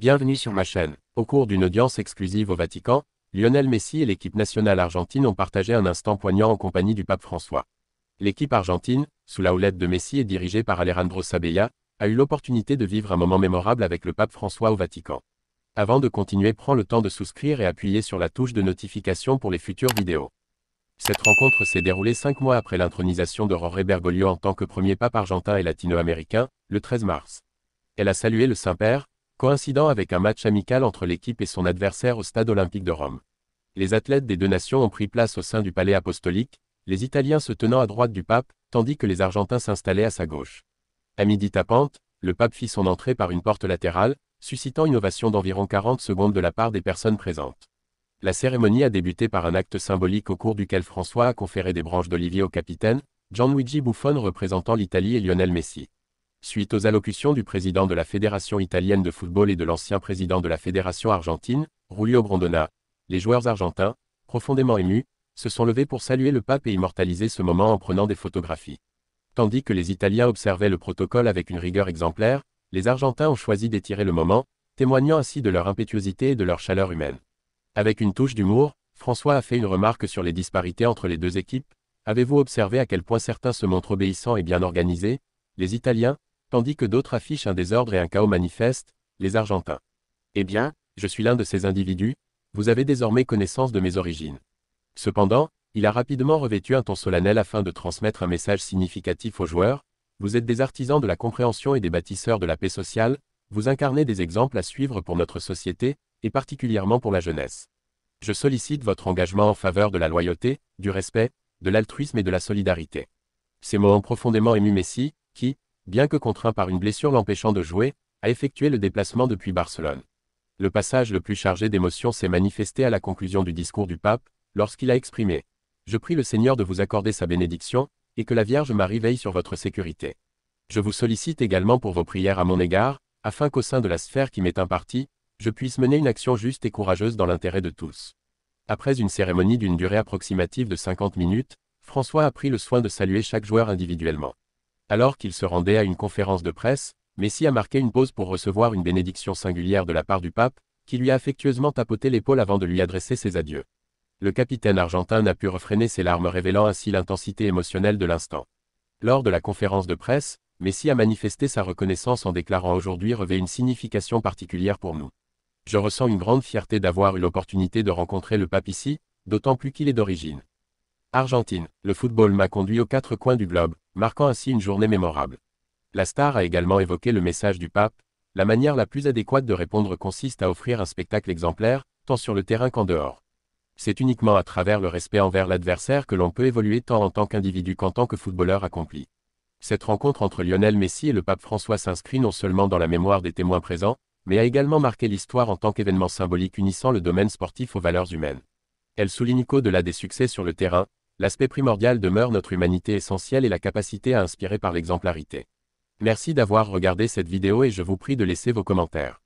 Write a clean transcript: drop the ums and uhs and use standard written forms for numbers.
Bienvenue sur ma chaîne. Au cours d'une audience exclusive au Vatican, Lionel Messi et l'équipe nationale argentine ont partagé un instant poignant en compagnie du pape François. L'équipe argentine, sous la houlette de Messi et dirigée par Alejandro Sabella, a eu l'opportunité de vivre un moment mémorable avec le pape François au Vatican. Avant de continuer, prends le temps de souscrire et appuyer sur la touche de notification pour les futures vidéos. Cette rencontre s'est déroulée 5 mois après l'intronisation de Jorge Bergoglio en tant que premier pape argentin et latino-américain, le 13 mars. Elle a salué le Saint-Père, coïncidant avec un match amical entre l'équipe et son adversaire au Stade olympique de Rome. Les athlètes des deux nations ont pris place au sein du palais apostolique, les Italiens se tenant à droite du pape, tandis que les Argentins s'installaient à sa gauche. À midi tapante, le pape fit son entrée par une porte latérale, suscitant une ovation d'environ 40 secondes de la part des personnes présentes. La cérémonie a débuté par un acte symbolique au cours duquel François a conféré des branches d'olivier au capitaine, Gianluigi Buffon représentant l'Italie et Lionel Messi. Suite aux allocutions du président de la Fédération italienne de football et de l'ancien président de la Fédération argentine, Julio Grondona, les joueurs argentins, profondément émus, se sont levés pour saluer le pape et immortaliser ce moment en prenant des photographies. Tandis que les Italiens observaient le protocole avec une rigueur exemplaire, les Argentins ont choisi d'étirer le moment, témoignant ainsi de leur impétuosité et de leur chaleur humaine. Avec une touche d'humour, François a fait une remarque sur les disparités entre les deux équipes. Avez-vous observé à quel point certains se montrent obéissants et bien organisés, les Italiens, tandis que d'autres affichent un désordre et un chaos manifeste, les Argentins? Eh bien, je suis l'un de ces individus, vous avez désormais connaissance de mes origines. Cependant, il a rapidement revêtu un ton solennel afin de transmettre un message significatif aux joueurs. Vous êtes des artisans de la compréhension et des bâtisseurs de la paix sociale, vous incarnez des exemples à suivre pour notre société, et particulièrement pour la jeunesse. Je sollicite votre engagement en faveur de la loyauté, du respect, de l'altruisme et de la solidarité. Ces mots ont profondément ému Messi, qui, bien que contraint par une blessure l'empêchant de jouer, a effectué le déplacement depuis Barcelone. Le passage le plus chargé d'émotions s'est manifesté à la conclusion du discours du pape, lorsqu'il a exprimé « Je prie le Seigneur de vous accorder sa bénédiction, et que la Vierge Marie veille sur votre sécurité. Je vous sollicite également pour vos prières à mon égard, afin qu'au sein de la sphère qui m'est impartie, je puisse mener une action juste et courageuse dans l'intérêt de tous. » Après une cérémonie d'une durée approximative de 50 minutes, François a pris le soin de saluer chaque joueur individuellement. Alors qu'il se rendait à une conférence de presse, Messi a marqué une pause pour recevoir une bénédiction singulière de la part du pape, qui lui a affectueusement tapoté l'épaule avant de lui adresser ses adieux. Le capitaine argentin n'a pu refréner ses larmes, révélant ainsi l'intensité émotionnelle de l'instant. Lors de la conférence de presse, Messi a manifesté sa reconnaissance en déclarant « Aujourd'hui revêt une signification particulière pour nous. Je ressens une grande fierté d'avoir eu l'opportunité de rencontrer le pape ici, d'autant plus qu'il est d'origine Argentine. Le football m'a conduit aux quatre coins du globe, marquant ainsi une journée mémorable. » La star a également évoqué le message du pape. La manière la plus adéquate de répondre consiste à offrir un spectacle exemplaire, tant sur le terrain qu'en dehors. C'est uniquement à travers le respect envers l'adversaire que l'on peut évoluer tant en tant qu'individu qu'en tant que footballeur accompli. Cette rencontre entre Lionel Messi et le pape François s'inscrit non seulement dans la mémoire des témoins présents, mais a également marqué l'histoire en tant qu'événement symbolique unissant le domaine sportif aux valeurs humaines. Elle souligne qu'au-delà des succès sur le terrain, l'aspect primordial demeure notre humanité essentielle et la capacité à inspirer par l'exemplarité. Merci d'avoir regardé cette vidéo et je vous prie de laisser vos commentaires.